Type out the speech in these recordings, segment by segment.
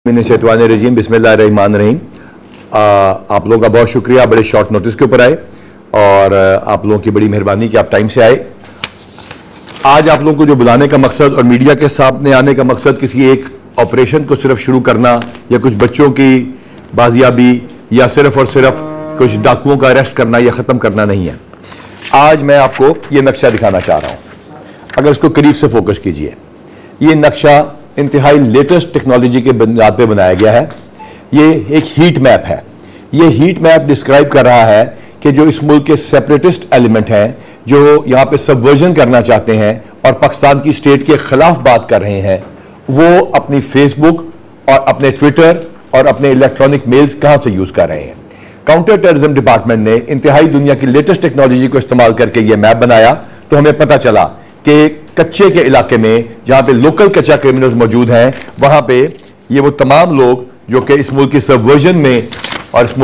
रजीम बिस्मिल्लाहिर्रहमानिर्रहीम। आप लोगों का बहुत शुक्रिया, बड़े शॉर्ट नोटिस के ऊपर आए और आप लोगों की बड़ी मेहरबानी कि आप टाइम से आए। आज आप लोगों को जो बुलाने का मकसद और मीडिया के सामने आने का मकसद किसी एक ऑपरेशन को सिर्फ शुरू करना या कुछ बच्चों की बाजियाबी या सिर्फ और सिर्फ कुछ डाकुओं का अरेस्ट करना या ख़त्म करना नहीं है। आज मैं आपको ये नक्शा दिखाना चाह रहा हूँ। अगर इसको करीब से फोकस कीजिए, ये नक्शा इंतहाई लेटेस्ट टेक्नोलॉजी के बुनियाद पे बनाया गया है। ये एक हीट मैप है। ये हीट मैप डिस्क्राइब कर रहा है कि जो इस मुल्क के सेपरेटिस्ट एलिमेंट हैं, जो यहाँ पे सबवर्जन करना चाहते हैं और पाकिस्तान की स्टेट के खिलाफ बात कर रहे हैं, वो अपनी फेसबुक और अपने ट्विटर और अपने इलेक्ट्रॉनिक मेल्स कहाँ से यूज कर रहे हैं। काउंटर टेररिज्म डिपार्टमेंट ने इंतहाई दुनिया की लेटेस्ट टेक्नोलॉजी को इस्तेमाल करके ये मैप बनाया, तो हमें पता चला कि कच्चे के इलाके में जहां पे लोकल कच्चा क्रिमिनल्स मौजूद हैं, वहां पे ये वो तमाम लोग जो कि इस मुल्क की सबवर्जन में और इस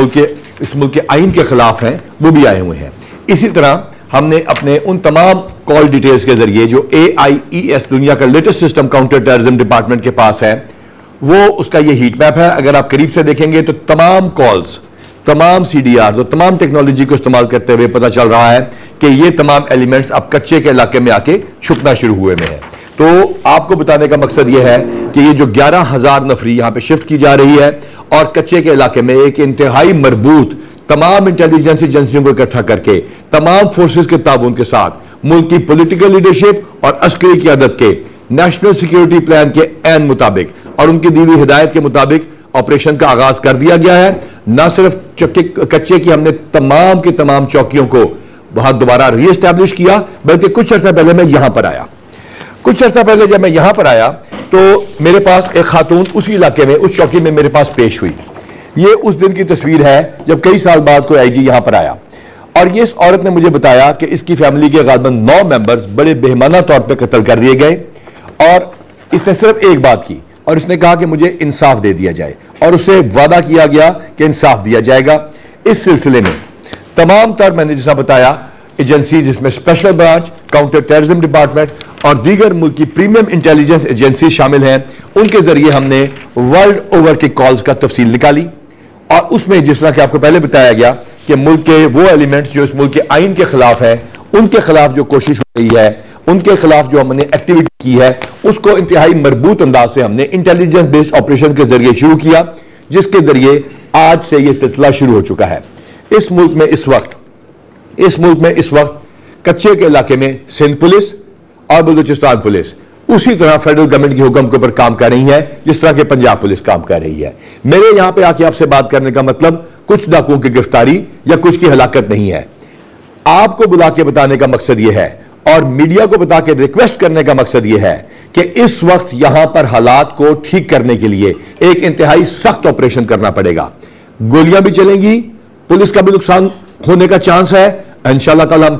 मुल्क के आइन के खिलाफ हैं, वो भी आए हुए हैं। इसी तरह हमने अपने उन तमाम कॉल डिटेल्स के जरिए जो AIES दुनिया का latest system counter terrorism department के पास है, वो उसका ये हीट मैप है। अगर आप करीब से देखेंगे तो तमाम कॉल्स, तमाम CDR और तमाम टेक्नोलॉजी को इस्तेमाल करते हुए पता चल रहा है कि ये तमाम एलिमेंट्स अब कच्चे के इलाके में आके छुपना शुरू हुए में है। तो आपको बताने का मकसद ये है कि ये जो 11,000 नफरी यहाँ पे शिफ्ट की जा रही है और कच्चे के इलाके में एक इंतहाई मरबूत तमाम इंटेलिजेंस एजेंसियों को इकट्ठा करके तमाम फोर्सेस के ताउन के साथ मुल्क की पॉलिटिकल लीडरशिप और अस्करी क़यादत के नेशनल सिक्योरिटी प्लान के ऐन मुताबिक और उनकी दी हुई हिदायत के मुताबिक ऑपरेशन का आगाज कर दिया गया है। न सिर्फ कच्चे की हमने तमाम की तमाम चौकियों को वहां दोबारा रीएस्टैब्लिश किया, बल्कि कुछ अर्सा पहले मैं यहां पर आया। कुछ अर्सा पहले जब मैं यहां पर आया तो मेरे पास एक खातून उसी इलाके में, उस चौकी में मेरे पास पेश हुई। ये उस दिन की तस्वीर है जब कई साल बाद कोई IG यहां पर आया और ये इस औरत ने मुझे बताया कि इसकी फैमिली के गालिबन 9 मेंबर्स बड़े बेहमाना तौर पर कत्ल कर दिए गए और इसने सिर्फ एक बात की और इसने कहा कि मुझे इंसाफ दे दिया जाए और उसे वादा किया गया कि इंसाफ दिया जाएगा। इस सिलसिले में तमाम तर मैंने जैसा बताया एजेंसीज, जिसमें special branch, counter terrorism department और दीगर मुल्क की प्रीमियम इंटेलिजेंस एजेंसी शामिल हैं, उनके जरिए हमने वर्ल्ड ओवर के कॉल्स का तफसील निकाली और उसमें जिस तरह कि आपको पहले बताया गया कि मुल्क के वो एलिमेंट्स जो इस मुल्क के आइन के खिलाफ हैं, उनके खिलाफ जो कोशिश हो रही है, उनके खिलाफ जो हमने एक्टिविटी की है, उसको इंतहाई मरबूत अंदाज से हमने इंटेलिजेंस बेस्ड ऑपरेशन के जरिए शुरू किया, जिसके जरिए आज से यह सिलसिला शुरू हो चुका है। इस मुल्क में इस वक्त कच्चे के इलाके में सिंध पुलिस और बलूचिस्तान पुलिस उसी तरह फेडरल गवर्नमेंट के हुक्म के ऊपर काम कर रही है जिस तरह के पंजाब पुलिस काम कर रही है। मेरे यहां पे आके आपसे बात करने का मतलब कुछ डाकुओं की गिरफ्तारी या कुछ की हलाकत नहीं है। आपको बुला के बताने का मकसद यह है और मीडिया को बता के रिक्वेस्ट करने का मकसद यह है कि इस वक्त यहां पर हालात को ठीक करने के लिए एक इंतहाई सख्त ऑपरेशन करना पड़ेगा। गोलियां भी चलेंगी, पुलिस का भी नुकसान होने का चांस है। इंशाअल्लाह ताला हम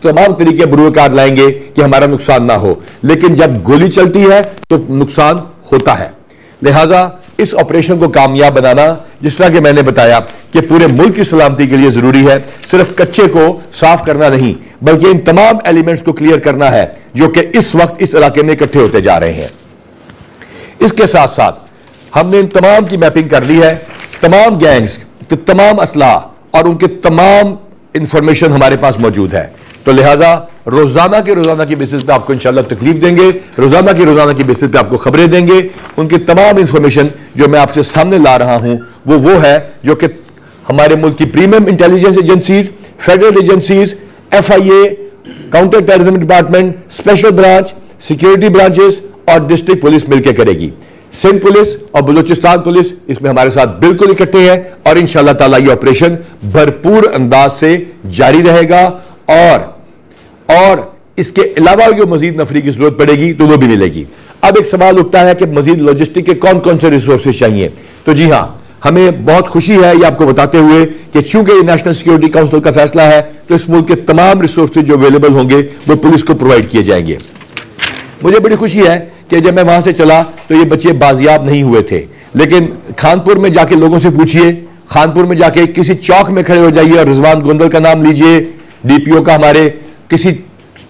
तमाम तरीके बुरुकार लाएंगे कि हमारा नुकसान ना हो, लेकिन जब गोली चलती है तो नुकसान होता है। लिहाजा इस ऑपरेशन को कामयाब बनाना, जिस तरह के मैंने बताया कि पूरे मुल्क की सलामती के लिए जरूरी है, सिर्फ कच्चे को साफ करना नहीं बल्कि इन तमाम एलिमेंट्स को क्लियर करना है जो कि इस वक्त इस इलाके में इकट्ठे होते जा रहे हैं। इसके साथ साथ हमने इन तमाम की मैपिंग कर ली है, तमाम गैंग्स के तमाम असलाह और उनके तमाम इंफॉर्मेशन हमारे पास मौजूद है। तो लिहाजा रोजाना की बेसिस पे आपको इंशाल्लाह तकलीफ देंगे, रोजाना की बेसिस पे आपको खबरें देंगे। उनकी तमाम इंफॉर्मेशन जो मैं आपसे सामने ला रहा हूं वो है जो कि हमारे मुल्क की premium intelligence agencies, federal agencies, FIA, counter terrorism department, special branch, security branches और डिस्ट्रिक्ट पुलिस मिलकर करेगी। सिंध पुलिस और बलूचिस्तान पुलिस इसमें हमारे साथ बिल्कुल इकट्ठे हैं और इंशाअल्लाह ताला ये ऑपरेशन भरपूर अंदाज से जारी रहेगा और इसके अलावा जो मजीद नफरी की जरूरत पड़ेगी तो वो भी मिलेगी। अब एक सवाल उठता है कि मजीद लॉजिस्टिक के कौन कौन से रिसोर्सेज चाहिए। तो जी हां, हमें बहुत खुशी है ये आपको बताते हुए कि चूंकि नेशनल सिक्योरिटी काउंसिल का फैसला है तो इस मुल्क के तमाम रिसोर्सेज जो अवेलेबल होंगे वो पुलिस को प्रोवाइड किए जाएंगे। मुझे बड़ी खुशी है कि जब मैं वहां से चला तो ये बच्चे बाजियाब नहीं हुए थे, लेकिन खानपुर में जाके लोगों से पूछिए, खानपुर में जाके किसी चौक में खड़े हो जाइए और रिजवान गोंदल का नाम लीजिए, DPO का, हमारे किसी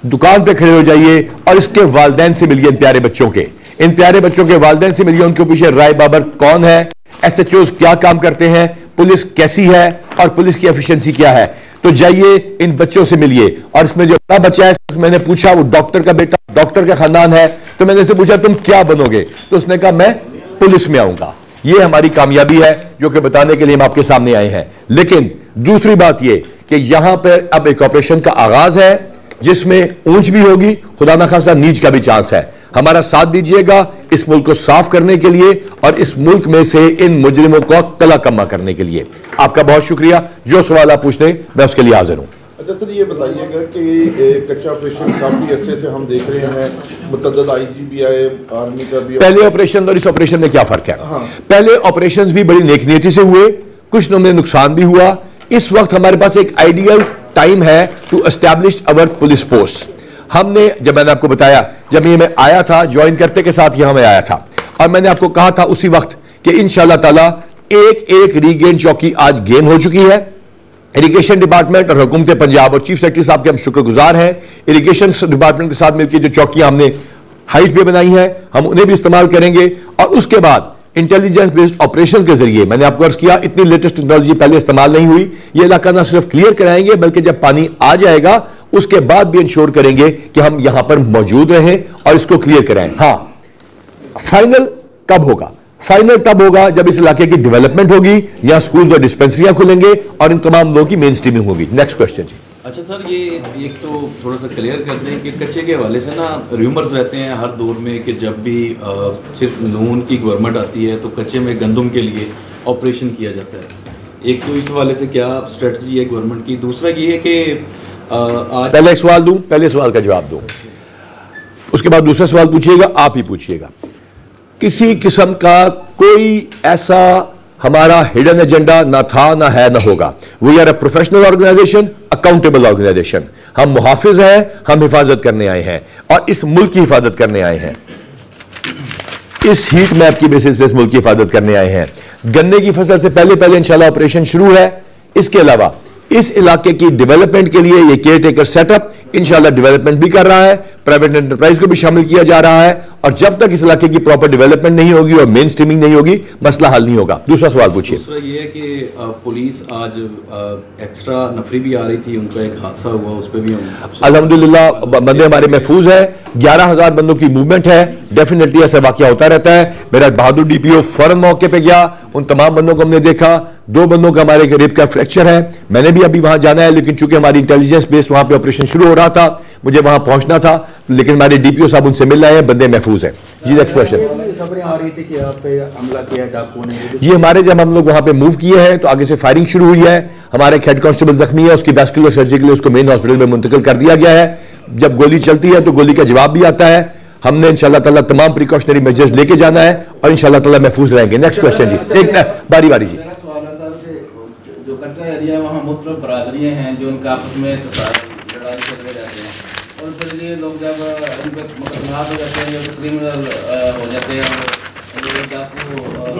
दुकान पे खड़े हो जाइए और इसके वालिदैन से मिलिए, इन प्यारे बच्चों के। इन प्यारे बच्चों के वालिदैन से मिलिए, उनके पीछे राय बाबर कौन है, SHOs क्या काम करते हैं, पुलिस कैसी है और पुलिस की एफिशिएंसी क्या है। तो जाइए इन बच्चों से मिलिए। और इसमें जो बड़ा बच्चा है, मैंने पूछा, वो डॉक्टर का बेटा, डॉक्टर का खानदान है, तो मैंने इससे पूछा तुम क्या बनोगे, तो उसने कहा मैं पुलिस में आऊंगा। ये हमारी कामयाबी है जो कि बताने के लिए हम आपके सामने आए हैं। लेकिन दूसरी बात ये कि यहां पर अब एक ऑपरेशन का आगाज है जिसमें ऊंच भी होगी, खुदा ना खास्ता नीच का भी चांस है। हमारा साथ दीजिएगा इस मुल्क को साफ करने के लिए और इस मुल्क में से इन मुजरिमों को कला कमा करने के लिए। आपका बहुत शुक्रिया। जो सवाल आप पूछते हैं मैं उसके लिए हाजिर हूं। अच्छा सर, ये बताइएगा कि कच्चा ऑपरेशन काफी अरसे से हम देख रहे हैं, मुतअद्दिद IG भी आए, आर्मी का भी। पहले ऑपरेशन और इस ऑपरेशन में क्या फर्क है? हाँ। पहले ऑपरेशन भी बड़ी नेकनीयती से हुए, कुछ में नुकसान भी हुआ। इस वक्त हमारे पास एक आइडियल टाइम है to establish our police force. हमने, जब मैंने आपको बताया, जब ये मैं आया था ज्वाइन करते के साथ यहां मैं आया था और मैंने आपको कहा था उसी वक्त कि इंशाअल्लाह ताला एक एक रीगेन चौकी आज गेन हो चुकी है। इरिगेशन डिपार्टमेंट और हुकूमत पंजाब और चीफ सेक्रेटरी साहब के हम शुक्रगुजार हैं। इरिगेशन डिपार्टमेंट के साथ मिलकर जो चौकियां हमने हाइट पे बनाई हैं, हम उन्हें भी इस्तेमाल करेंगे। और उसके बाद इंटेलिजेंस बेस्ड ऑपरेशन के जरिए, मैंने आपको अर्ज किया, इतनी लेटेस्ट टेक्नोलॉजी पहले इस्तेमाल नहीं हुई। ये इलाका ना सिर्फ क्लियर कराएंगे बल्कि जब पानी आ जाएगा उसके बाद भी इंश्योर करेंगे कि हम यहां पर मौजूद रहें और इसको क्लियर कराएं। हाँ, फाइनल कब होगा? फाइनल तब होगा जब इस इलाके की डेवलपमेंट होगी, यहां स्कूल्स और डिस्पेंसरियां खुलेंगे और इन तमाम लोगों की मेन स्ट्रीमिंग होगी। नेक्स्ट क्वेश्चन जी। अच्छा सर, ये एक तो थोड़ा सा क्लियर कर दें कि कच्चे के हवाले से ना र्यूमर्स रहते हैं हर दौर में कि जब भी सिर्फ नून की गवर्नमेंट आती है तो कच्चे में गंदम के लिए ऑपरेशन किया जाता है। एक तो इस हवाले से क्या स्ट्रेटजी है गवर्नमेंट की? दूसरा ये है कि आज पहले एक सवाल दूं, पहले सवाल का जवाब दूं, उसके बाद दूसरा सवाल पूछिएगा, आप ही पूछिएगा। किसी किस्म का कोई ऐसा हमारा हिडन एजेंडा ना था, ना है, ना होगा। We are a professional organisation, accountable organisation. हम मुहाफिज हैं, हम हिफाजत करने आए हैं और इस मुल्क की हिफाजत करने आए हैं। इस हीट मैप की बेसिस पे इस मुल्क की हिफाजत करने आए हैं। गन्ने की फसल से पहले पहले इंशाल्लाह ऑपरेशन शुरू है। इसके अलावा इस इलाके की डेवलपमेंट के लिए ये केयर टेकर सेटअप इंशाल्लाह डेवलपमेंट भी कर रहा है, प्राइवेट एंटरप्राइज को भी शामिल किया जा रहा है। और जब तक इस इलाके की प्रॉपर डेवलपमेंट नहीं होगी और मेन स्ट्रीमिंग नहीं होगी, मसला हल नहीं होगा। दूसरा सवाल पूछिए। दूसरा ये है कि पुलिस आज एक्स्ट्रा नफरी भी आ रही थी, उनका एक हादसा हुआ, उस पर भी हम अल्हम्दुलिल्लाह बंदे हमारे महफूज है। 11,000 बंदों की मूवमेंट है। डेफिनेटली ऐसा वाकया होता रहता है। मेरा बहादुर DPO फौरन मौके पे गया, उन तमाम बंदों को हमने देखा। 2 बंदों का हमारे रिब का फ्रैक्चर है। मैंने भी अभी वहां जाना है, लेकिन चूंकि हमारी इंटेलिजेंस बेस्ड वहां पे ऑपरेशन शुरू हो रहा था, मुझे वहां पहुंचना था, लेकिन हमारे DPO साहब उनसे मिल रहे हैं, बंदे महफूज हैं। जी नेक्स्ट क्वेश्चन। खबरें आ रही थी कि आप पे हमला किया डाकुओं ने। जी हमारे जब हम लोग वहां पे मूव किए हैं तो आगे से फायरिंग शुरू हुई है। हमारे एक हेड कांस्टेबल जख्मी है, उसकी वैस्कुलर सर्जरी के लिए उसको मेन हॉस्पिटल में मुंतकिल कर दिया गया है। जब गोली चलती है तो गोली का जवाब भी आता है। हमने इंशाल्लाह ताला तमाम प्रिकॉशनरी मेजर्स लेके जाना है और इंशाल्लाह ताला महफूज रहेंगे। नेक्स्ट क्वेश्चन जी, एक बारी बारी जी। जो कच्चा एरिया वहाँ मुख्तलिफ बरादरियाँ हैं जो उनका आपस में लड़ाई झगड़े रहते हैं और उसके लिए लोग जब उनके मुकदमात हो जाते हैं, जब क्रिमिनल हो जाते हैं और डाकू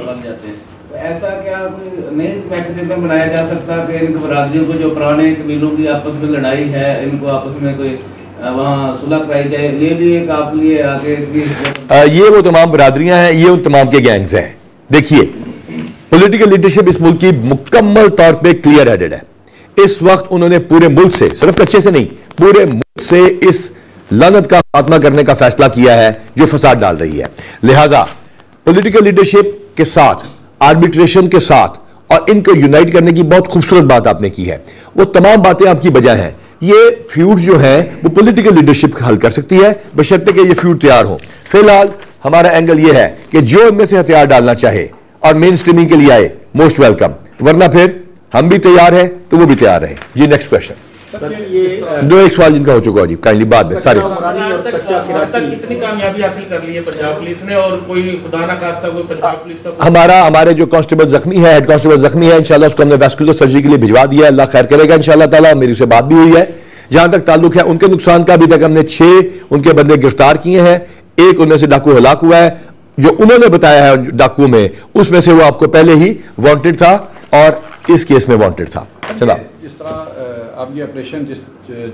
बन जाते हैं, तो ऐसा क्या कोई नई मैकेनिज्म बनाया जा सकता है कि इन बरादरियों को जो पुराने कबीलों की आपस में लड़ाई है, इनको आपस में कोई वहाँ सुलह कराई जाए? ये भी एक आपके लिए आगे की ये वो तमाम बरादरियां हैं, ये उन तमाम के गैंग्स हैं। देखिए, पॉलिटिकल लीडरशिप इस मुल्क की मुकम्मल तौर पे क्लियर हेडेड है। इस वक्त उन्होंने पूरे मुल्क से, सिर्फ कच्चे से नहीं, पूरे मुल्क से इस लानत का खात्मा करने का फैसला किया है जो फसाद डाल रही है। लिहाजा पॉलिटिकल लीडरशिप के साथ, आर्बिट्रेशन के साथ और इनको यूनाइट करने की बहुत खूबसूरत बात आपने की है। वो तमाम बातें आपकी बजाय हैं। ये फ्यूड जो है वो पॉलिटिकल लीडरशिप हल कर सकती है, बशर्ते कि ये फ्यूड तैयार हो। फिलहाल हमारा एंगल ये है कि जो इनमें से हथियार डालना चाहे और मेन स्ट्रीमिंग के लिए आए, मोस्ट वेलकम, वरना फिर हम भी तैयार हैं तो वो भी तैयार रहे। जी नेक्स्ट क्वेश्चन। दो एक सवाल जिनका हो चुका है जी, काइंडली बाद में सारे। कितनी कामयाबी हासिल कर ली है पंजाब पुलिस ने और कोई खुदा ना खास्ता कोई पंजाब पुलिस का हमारे जो कांस्टेबल जख्मी है, हेड कांस्टेबल जख्मी है, इंशाल्लाह उसको हमने वैस्कुलर सर्जरी के लिए भिजवा दिया है। अल्लाह खैर करेगा इंशाल्लाह ताला। मेरी उससे बात भी हुई है। जहां तक ताल्लुक है उनके नुकसान का, अभी तक हमने 6 उनके बंदे गिरफ्तार किए हैं। एक उनमें से डाकू हलाक हुआ है, जो उन्होंने बताया है डाकुओं में, उसमें से वो आपको पहले ही वांटेड था और इस केस में वांटेड था। चला जिस तरह अब ये ऑपरेशन जिस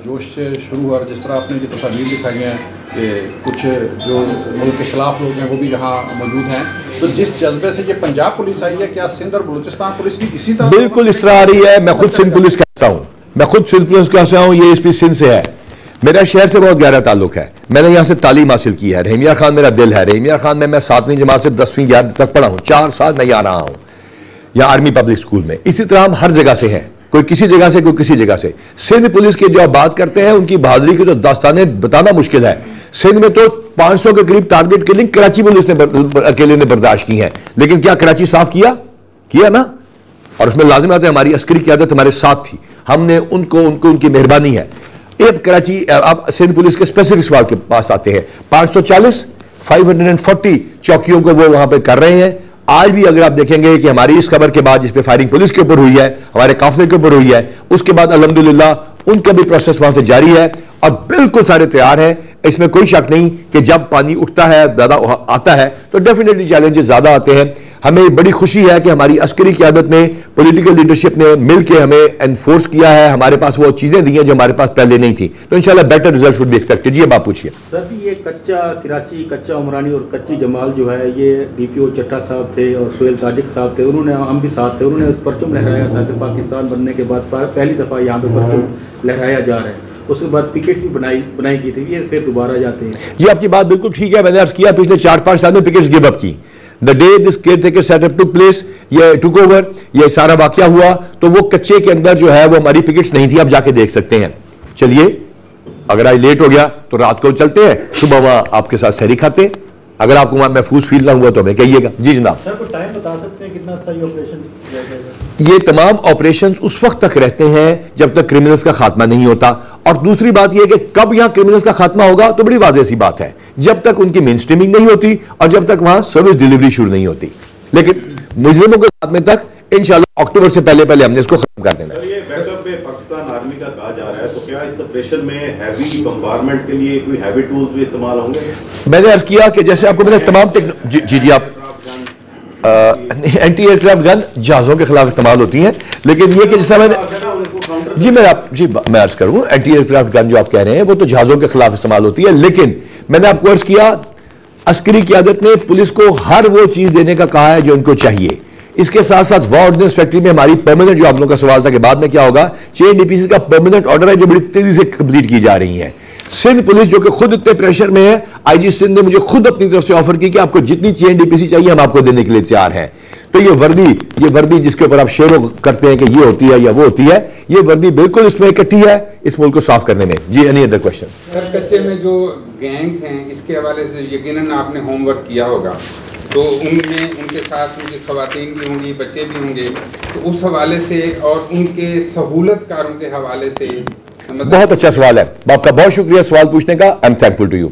जोश से शुरू हुआ, जिस तरह आपने ये तस्वीर दिखाई हैं कि कुछ जो मुल्क के ख़िलाफ़ लोग हैं वो भी यहाँ मौजूद हैं, तो जिस जज्बे से ये पंजाब पुलिस आई है, क्या सिंध और बलूचिस्तान पुलिस भी इसी तरह? बिल्कुल इस तरह आ रही है। मैं खुद सिंध पुलिस का हूँ, मैं खुद सिंध पुलिस का हूँ, ये एसपी सिंध से है। मेरा शहर से बहुत गहरा ताल्लुक है। मैंने यहाँ से तालीम हासिल की है। रहीमिया खान मेरा दिल है। रहीमिया खान में मैं 7वीं जमात से 10वीं 11वीं तक पढ़ा हूँ। 4 साल मैं यहाँ रहा हूँ, या आर्मी पब्लिक स्कूल में। इसी तरह हम हर जगह से हैं, कोई किसी जगह से, कोई किसी जगह से। सिंध पुलिस की जो आप बात करते हैं, उनकी बहादुरी की तो दास्तानें बताना मुश्किल है। सिंध में तो 500 के करीब टारगेट किलिंग कराची पुलिस ने अकेले ने बर्दाश्त की है। लेकिन क्या कराची साफ किया ना? और उसमें लाजिम आते हमारी अस्करी क़यादत हमारे साथ थी, हमने उनको उनकी मेहरबानी है। एक कराची, आप सिंध पुलिस के स्पेसिफिक सवाल के पास आते हैं, 540 चौकियों को वो वहां पे कर रहे हैं। आज भी अगर आप देखेंगे कि हमारी इस खबर के बाद, जिस पे फायरिंग पुलिस के ऊपर हुई है, हमारे काफिले के ऊपर हुई है, उसके बाद अल्हम्दुलिल्लाह उनका भी प्रोसेस वहां से जारी है और बिल्कुल सारे तैयार हैं। इसमें कोई शक नहीं कि जब पानी उठता है, ज्यादा आता है, तो डेफिनेटली चैलेंजेस ज्यादा आते हैं। हमें बड़ी खुशी है कि हमारी अस्करी क़यादत में, पॉलिटिकल लीडरशिप ने मिलकर हमें एनफोर्स किया है। हमारे पास वो चीजें दी हैं जो हमारे पास पहले नहीं थी। तो इंशाल्लाह better result would be expected. जी अब आप पूछिए। सर जी, ये कच्चा कराची, कच्चा उमरानी और कच्ची जमाल जो है, ये DPO चट्टा साहब थे और सुहेल ताजिक साहब थे, उन्होंने, हम भी साथ थे, उन्होंने परचम लहराया था कि पाकिस्तान बनने के बाद पहली दफ़ा यहाँ पे परचम लहराया जा रहा है। उसके बाद पिकेट्स भी बनाई की थी, ये फिर दोबारा जाते हैं। जी आपकी बात बिल्कुल ठीक है। मैंने अर्ज किया पिछले 4-5 साल में पिकेट्स गिव अप की। The day this caretaker setup took place, ये टुक ओवर, ये सारा वाकया हुआ, तो वो कच्चे के अंदर जो है वो हमारी पिकेट्स नहीं थी। आप जाके देख सकते हैं। चलिए, अगर आज लेट हो गया तो रात को चलते हैं, सुबह वहां आपके साथ सहरी खाते हैं। अगर आपको वहां महफूज फील ना हुआ तो हमें कहिएगा। जी जनाब। सर, कोई टाइम बता सकते हैं कितना सही ऑपरेशन? ये तमाम ऑपरेशंस उस वक्त तक रहते हैं जब तक क्रिमिनल्स का खात्मा नहीं होता। और दूसरी बात यह कि कब यहां क्रिमिनल्स का खात्मा होगा, तो बड़ी वाज़ेह सी बात है, जब तक उनकी मेन स्ट्रीमिंग नहीं होती और जब तक वहां सर्विस डिलीवरी शुरू नहीं होती। लेकिन मुजरिमों के खात्मे तक इंशाल्लाह अक्टूबर से पहले हमने इसको खत्म कर देना है। ये बैकअप में पाकिस्तान आर्मी का कहा जा रहा है, तो क्या इस ऑपरेशन में हैवी बम्बारमेंट के लिए कोई हैवी टूल्स भी इस्तेमाल होंगे? मैंने अर्ज किया कि जैसे आपको पता है तमाम जी आप एंटी एयरक्राफ्ट गन जहाजों के खिलाफ इस्तेमाल होती हैं। लेकिन ये कि जैसा मैंने मैं अर्ज करूं, एंटी एयरक्राफ्ट गन जो आप कह रहे हैं वो तो जहाजों के खिलाफ इस्तेमाल होती है। लेकिन मैंने आपको अर्ज किया, अस्करी क़यादत ने पुलिस को हर वो चीज देने का कहा है जो उनको चाहिए। इसके साथ साथ वॉर ऑर्डिनेंस फैक्ट्री में हमारी परमानेंट, जो आप लोगों का सवाल था कि बाद में क्या होगा, 6 DPC का परमानेंट ऑर्डर है जो बड़ी तेजी से कंप्लीट की जा रही है। सिंध पुलिस जो कि खुद इतने प्रेशर में है, IG सिंध ने मुझे खुद अपनी तरफ से ऑफर की कि आपको जितनी चेन DPC चाहिए हम आपको देने के लिए तैयार हैं। तो ये वर्दी जिसके ऊपर आप शेरों करते हैं कि ये होती है या वो होती है, ये वर्दी बिल्कुल इसमें इकट्ठी है इस मुल्क को साफ करने में। जी एनी अदर क्वेश्चन? सर, कच्चे में जो गैंग्स हैं इसके हवाले से यकीनन आपने होमवर्क किया होगा, तो उनमें उनके साथ उनकी खवातीन भी होंगी, बच्चे भी होंगे, तो उस हवाले से और उनके सहूलतकारों के हवाले से बहुत अच्छा सवाल है। आपका बहुत शुक्रिया सवाल पूछने का। I am thankful to you.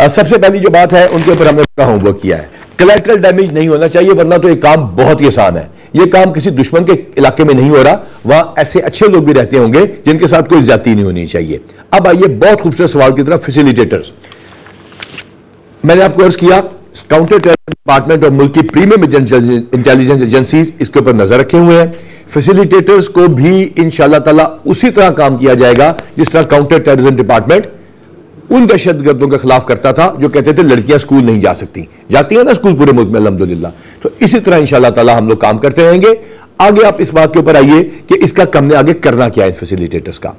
सबसे पहली जो बात है उनके ऊपर हमने होमवर्क किया है। कोलैटरल डैमेज नहीं होना चाहिए, वरना तो ये काम बहुत ही आसान है। ये काम किसी दुश्मन के इलाके में नहीं हो रहा, वहां ऐसे अच्छे लोग भी रहते होंगे जिनके साथ कोई ज्यादती नहीं होनी चाहिए। अब आइए बहुत खूबसूरत सवाल की तरफ, फैसिलिटेटर्स। मैंने आपको अर्ज किया काउंटर टेररिज्म डिपार्टमेंट और मुल्क की प्रीमियम इंटेलिजेंस एजेंसी इसके ऊपर नजर रखे हुए हैं। फैसिलिटेटर्स को भी इंशाअल्लाह ताला उसी तरह काम किया जाएगा जिस तरह काउंटर टेररिज्म डिपार्टमेंट उन दहशतगर्दों के खिलाफ करता था जो कहते थे लड़कियां स्कूल नहीं जा सकती। जाती है ना स्कूल पूरे मुल्क में अल्हम्दुलिल्लाह। तो इसी तरह इंशाअल्लाह ताला हम लोग काम करते रहेंगे। आगे आप इस बात के ऊपर आइए कि इसका हमने आगे करना क्या है फैसिलिटेटर्स का।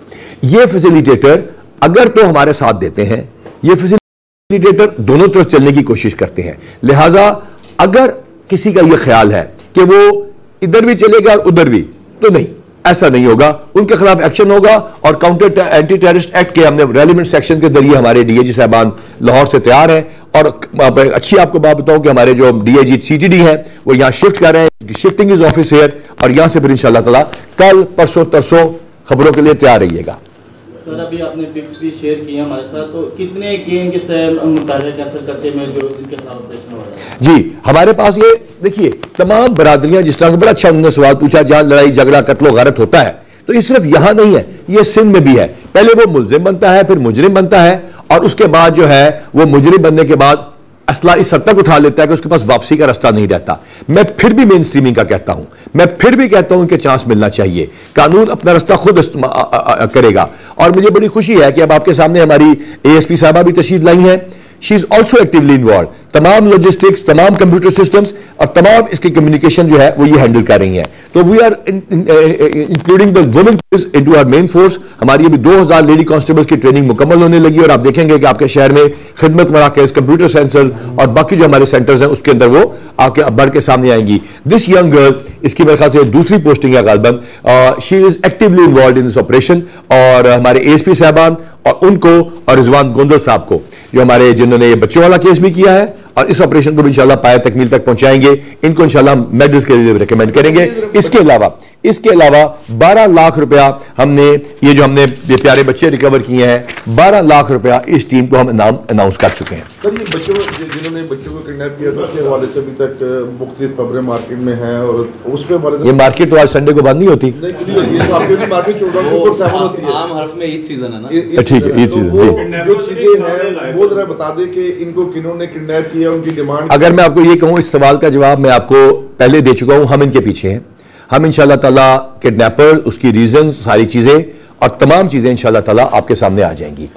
ये फैसिलिटेटर अगर तो हमारे साथ देते हैं, ये फैसिलिटेटर दोनों तरफ चलने की कोशिश करते हैं। लिहाजा अगर किसी का यह ख्याल है कि वो इधर भी चलेगा और उधर भी, तो नहीं, ऐसा नहीं होगा। उनके खिलाफ एक्शन होगा और काउंटर एंटी टेररिस्ट एक्ट के हमने रेलिवेंट सेक्शन के जरिए हमारे DIG साहबान लाहौर से तैयार हैं। और अच्छी आपको बात बताऊं कि हमारे जो DIG CTD हैं वो यहाँ शिफ्ट कर रहे हैं, शिफ्टिंग इज ऑफिस हेयर, और यहां से फिर इंशाअल्लाह ताला कल परसों तरसों खबरों के लिए तैयार रहिएगा। सर, अभी आपने पिक्स भी शेयर किए हमारे साथ, तो कितने गैंग इस मुताबिक है सर कच्चे में जो इनके खिलाफ ऑपरेशन हो रहा है? जी हमारे पास ये देखिए तमाम बरादरियां, जिस तरह से बड़ा अच्छा उन्होंने सवाल पूछा, जहां लड़ाई झगड़ा कत्लो गारत होता है, तो ये सिर्फ यहां नहीं है, ये सिंध में भी है। पहले वो मुल्जिम बनता है, फिर मुजरिम बनता है, और उसके बाद जो है वो मुजरिम बनने के बाद असला इस हद तक उठा लेता है कि उसके पास वापसी का रास्ता नहीं रहता। मैं फिर भी मेन स्ट्रीमिंग का कहता हूं, मैं फिर भी कहता हूं कि चांस मिलना चाहिए, कानून अपना रास्ता खुद करेगा। और मुझे बड़ी खुशी है कि अब आपके सामने हमारी एएसपी साहबा भी तशरीफ लाई हैं। She is also actively involve, तमाम लॉजिस्टिक्स, तमाम कंप्यूटर सिस्टम्स और तमाम इसकी कम्युनिकेशन जो है वो ये हैंडल कर रही हैं। तो we are including the women into our main force. हमारी अभी 2000 लेडी कांस्टेबल्स की ट्रेनिंग मुकम्मल होने लगी और आप देखेंगे कि आपके शहर में खिदमत मराकज़, कंप्यूटर सेंटर और बाकी जो हमारे सेंटर्स हैं उसके अंदर वो आके बढ़ के सामने आएंगी। दिस यंग गर्ल, इसकी मेरे ख्याल से दूसरी पोस्टिंग है गालबन, she is actively involve in this operation. और हमारे एएसपी साहबान और उनको और रिजवान गोंदल साहब को, जो हमारे जिन्होंने ये बच्चों वाला केस भी किया है और इस ऑपरेशन को भी इंशाल्लाह पाया तकमील तक पहुंचाएंगे, इनको इंशाल्लाह मेडल्स के लिए रिकमेंड करेंगे। इसके अलावा 12 लाख रुपया हमने, ये जो हमने ये प्यारे बच्चे रिकवर किए हैं, 12 लाख रुपया इस टीम को हम इनाम अनाउंस कर चुके हैं। सर ये बच्चों जिन्होंने बच्चों को किडनैप किया था, उसके हवाले से अभी तक मुख्तलिफ खबरें मार्केट में हैं और उस पे हवाले से ये मार्केट तो आज संडे को बंद नहीं होती। ये तो आपकी भी मार्केट 14 होती है। आम हरफ में ईद सीजन है ना। ठीक है, ईद सीजन जी। जो चीजें हैं वो जरा बता दें कि इनको किन्होंने किडनैप किया, उनकी डिमांड। अगर मैं आपको ये कहूं, इस सवाल का जवाब मैं आपको पहले दे चुका हूं। हम इनके पीछे हैं, हम इंशाल्लाह ताला किडनैपर, उसकी रीजन, सारी चीजें और तमाम चीजें इंशाल्लाह ताला आपके सामने आ जाएंगी।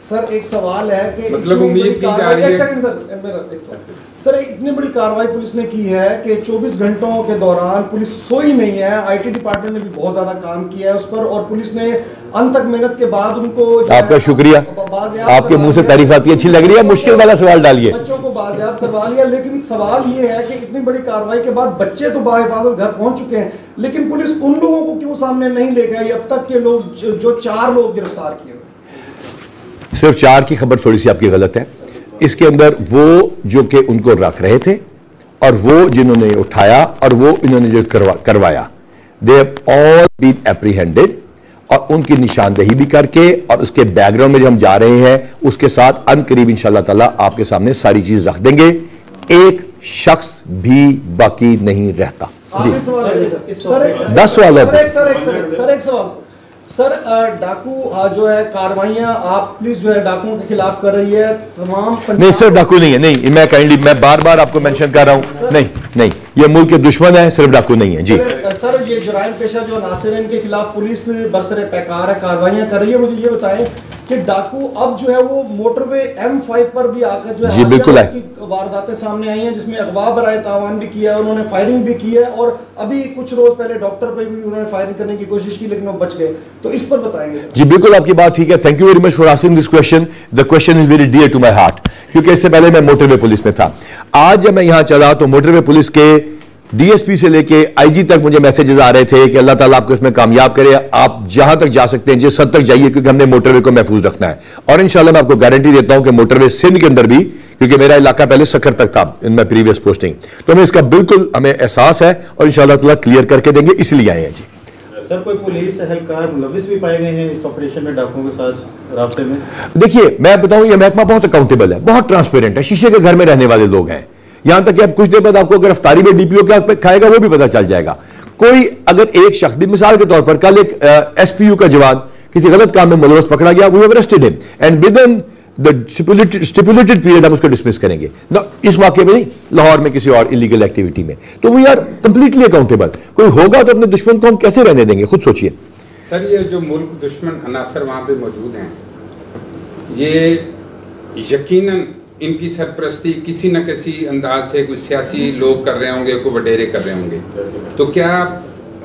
सर एक सवाल है कि मतलब उम्मीद की जा रही है। एक सेकंड सर, मेरा एक सवाल सर, इतनी बड़ी कार्रवाई पुलिस ने की है कि 24 घंटों के दौरान पुलिस सोई नहीं है। आईटी डिपार्टमेंट ने भी बहुत ज्यादा काम किया है उस पर और पुलिस ने अंत तक मेहनत के बाद उनको, आपका शुक्रिया, आपके मुंह से तारीफ आती है, अच्छी लग रही है। मुश्किल वाला सवाल डालिए। बच्चों को बाजियाब करवा लिया, लेकिन सवाल ये है कि इतनी बड़ी कार्रवाई के बाद बच्चे तो बाहिफाजत घर पहुंच चुके हैं, लेकिन पुलिस उन लोगों को क्यों सामने नहीं लेके आई अब तक के लोग, जो 4 लोग गिरफ्तार किए? सिर्फ 4 की खबर थोड़ी सी आपकी गलत है। इसके अंदर वो जो कि उनको रख रहे थे और वो जिन्होंने उठाया और वो इन्होंने जो करवाया, they have all been apprehended और उनकी निशानदेही भी करके और उसके बैकग्राउंड में जो हम जा रहे हैं उसके साथ अनकरीब इंशाल्लाह ताला आपके सामने सारी चीज रख देंगे। एक शख्स भी बाकी नहीं रहता जी। 10 सवाल है सर। डाकू जो है कार्रवाइयां आप पुलिस जो है डाकुओं के खिलाफ कर रही है तमाम। नहीं सर, डाकू नहीं है, नहीं, मैं काइंडली, मैं बार बार आपको मेंशन कर रहा हूं, नहीं, ये मुल्क के दुश्मन है, सिर्फ डाकू नहीं है जी। सर ये जुराइम पेशा जो नासिर, इनके खिलाफ पुलिस बरसरे पैकार है, कार्रवाइयां कर रही है। मुझे ये बताएं कि डाकू अब जो है वो मोटरवे M5 पर भी आकर जो है जी बिल्कुल है, वारदातें सामने आई हैं जिसमें अगवा बराए तावान भी किया है, उन्होंने फायरिंग भी की है और अभी कुछ रोज पहले डॉक्टर पे भी उन्होंने फायरिंग करने की कोशिश की लेकिन वो बच गए। तो इस पर बताएंगे जी। बिल्कुल आपकी बात ठीक है। Thank you very much for asking this question. The question is very dear to my heart, क्योंकि इससे पहले मैं मोटरवे पुलिस में था। आज जब मैं यहां चला तो मोटरवे पुलिस के डीएसपी से लेके आईजी तक मुझे मैसेजेस आ रहे थे कि अल्लाह ताला आपको इसमें कामयाब करे, आप जहां तक जा सकते हैं जिस हद तक जाइए, क्योंकि हमने मोटरवे को महफूज रखना है। और इंशाल्लाह मैं आपको गारंटी देता हूं कि मोटरवे सिंध के अंदर भी, क्योंकि मेरा इलाका पहले सखर तक था इन माय प्रीवियस पोस्टिंग, तो हमें इसका बिल्कुल हमें एहसास है और इंशाल्लाह ताला क्लियर करके देंगे, इसलिए आए हैं जी। सर कोई पुलिस एहलकार मुलविस भी पाए गए हैं इस ऑपरेशन में डाकुओं के साथ राब्ते में? देखिए मैं बताऊं, ये महकमा बहुत अकाउंटेबल है, बहुत ट्रांसपेरेंट है, शीशे के घर में रहने वाले लोग हैं। यहां तक कि अब कुछ देर बाद आपको गिरफ्तारी में डीपीओ क्या खाएगा वो भी पता चल जाएगा। कोई अगर एक शख्स भी, मिसाल के तौर पर कल एक एसपीयू का जवान किसी गलत काम में मुलवस पकड़ा गया, we have arrested him and within the stipulated period हम उसको डिसमिस करेंगे। इस वाकये में नहीं, लाहौर में किसी और इलीगल एक्टिविटी में, तो वी आर कंप्लीटली अकाउंटेबल। कोई होगा तो अपने दुश्मन को हम कैसे रहने देंगे, खुद सोचिए। सर ये जो मुल्क दुश्मन अनासर वहाँ पे मौजूद हैं, ये यकीनन इनकी सरपरस्ती किसी न किसी अंदाज से कोई सियासी लोग कर रहे होंगे, कोई वडेरे कर रहे होंगे। तो क्या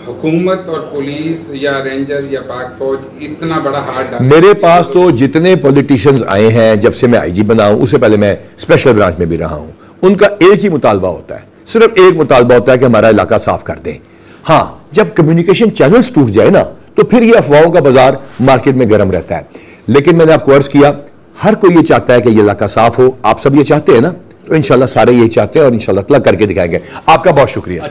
हुकूमत और पुलिस या रेंजर या पाक फौज इतना बड़ा हाथ डाल? मेरे पास तो जितने पॉलिटिशियंस आए हैं जब से मैं आईजी बना हूं, उससे पहले मैं स्पेशल ब्रांच में भी रहा हूं, उनका एक ही मुतालबा होता है, सिर्फ एक मुतालबा होता है कि हमारा इलाका साफ कर दें। हाँ, जब कम्युनिकेशन चैनल्स टूट जाए ना तो फिर ये अफवाहों का बाजार मार्केट में गर्म रहता है। लेकिन मैंने आपको अर्ज किया, हर कोई ये चाहता है कि ये इलाका साफ हो। आप सब ये चाहते हैं ना, तो इंशाल्लाह सारे ये चाहते हैं और इंशाल्लाह करके दिखाएंगे। आपका बहुत शुक्रिया।